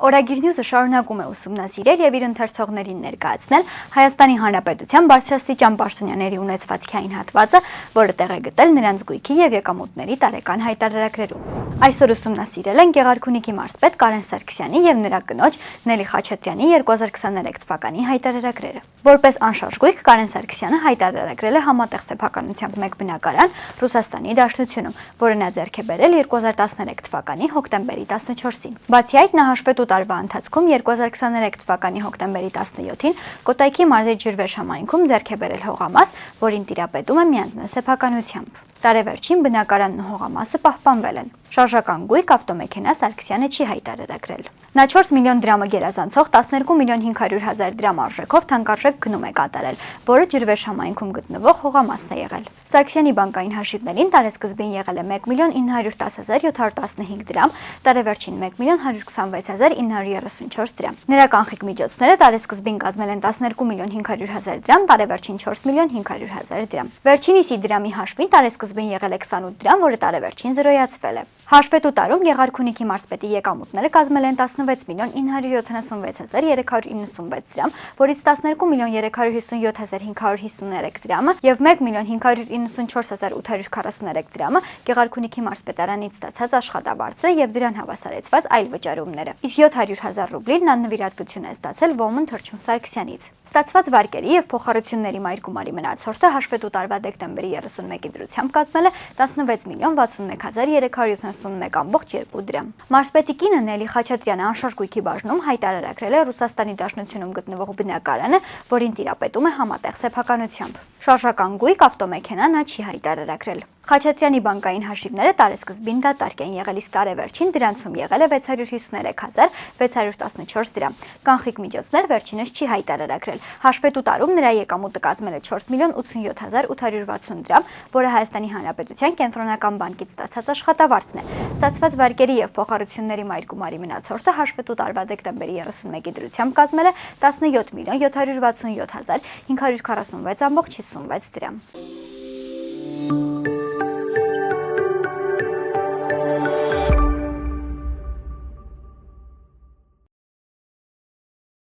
Օրագիր Նյուզը շարունակում է ուսումնասիրել եւ իր ընթերցողներին ներկայացնել Հայաստանի Հանրապետության բարձրաստիճան պաշտոնյաների ունեցվածքային հատվածը, որը տեղ է գտել նրանց գույքի եւ եկամուտների տարեկան հայտարարագրերում։ Այսօր ուսումնասիրել են Գեղարքունիքի մարզպետ Կարեն Սարգսյանի եւ նրա կնոջ Նելի Խաչատրյանի 2023 թվականի հայտարարագրերը։ Որպես անշարժ գույք Կարեն Սարգսյանը հայտարարագրել է համատեղ սեփականությամբ մեկ բնակարան Ռուսաստանի Դաշնությունում, որը նա ձեռք է բերել 2013 թվականի հոկտեմբերի 14-ին։ Բացի այդ, նա հաշվետու տարվա ընթացքում 2023 թվականի հոկտեմբերի 17-ին Կոտայքի մարզի Ջրվեժ համայնքում ձեռք է բերել հողամաս, որին տիրապետում է միանձնե սեփականությամբ։ Տարեվերջին բնակարանն ու հողամասը պահպանվել են։ Շարժական գույք ավտոմեքենա Սարգսյանը չի հայտարարագրել։ Նա 4 միլիոն դրամը գերազանցող 12 միլիոն 500,000 դրամ արժեքով թանկարժեք գնում է կատարել, որը Ջրվեժ համայնքում գտնվող հողամասն է եղել։ Սարգսյանի բանկային հաշիվներին տարեսկզբին եղել է 1 միլիոն 910,715 դրամ, տարեվերջին 1 միլիոն 126,934 դրամ։ Նրա կանխիկ միջոցները տարեսկզբին կազմել են 12 միլիոն 500,000 դրամ, տարեվերջին 4 միլիոն 500,000 դրամ։ Վերջինիսի դրամի հաշվին տարեսկզբին եղել է 28 դրամ, որը տարեվերջին զրոյացվել է։ Հաշվետու տարում Գեղարքունիքի մարզպետի եկամուտները կազմել են 16 միլիոն 976,396 դրամ, որից 12 միլիոն 357,553 դրամը եւ 1 միլիոն 594,843 դրամը Գեղարքունիքի մարզպետարանից ստացած աշխատավարձը եւ դրան հավասարեցված այլ վճարումները։ Իսկ 700,000 ռուբլին նա նվիրատվություն է ստացել Ոմն Թրջուն Սարգսյանից։ Ստացված վարկերի եւ փոխառությունների մայր գումարի մնացորդը հաշվետու տարվա դեկտեմբերի 31-ի դրությամբ կազմել է 16 միլիոն 61,371,2 դրամ։ Մարզպետի կինը Նելի Խաչատրյանը անշարժ գույքի բաժնում հայտարարագրել է Ռուսաստանի Դաշնությունում գտնվող բնակարանը, որին տիրապետում է համատեղ սեփականությամբ։ Շարժական գույք ավտոմեքենա նա չի հայտարարագրել։ Խաչատրյանի բանկային հաշիվները տարեսկզբին դատարկ են եղել, իսկ տարեվերջին դրանցում եղել է 653,614 դրամ։ Կանխիկ միջոցներ վերջինս չի հայտարարագրել։ Հաշվետու տարում նրա եկամուտը կազմել է 4 միլիոն 87,860 դրամ, որը Հայաստանի Հանրապետության կենտրոնական բանկից ստացած աշխատավարձն է։ Ստացված վարկերի եւ փոխառությունների մայր գումարի մնացորդը հաշվետու տարվա դեկտեմբերի 31-ի դրությամբ կազմել է 17 միլիոն 767,546,56 դրամ։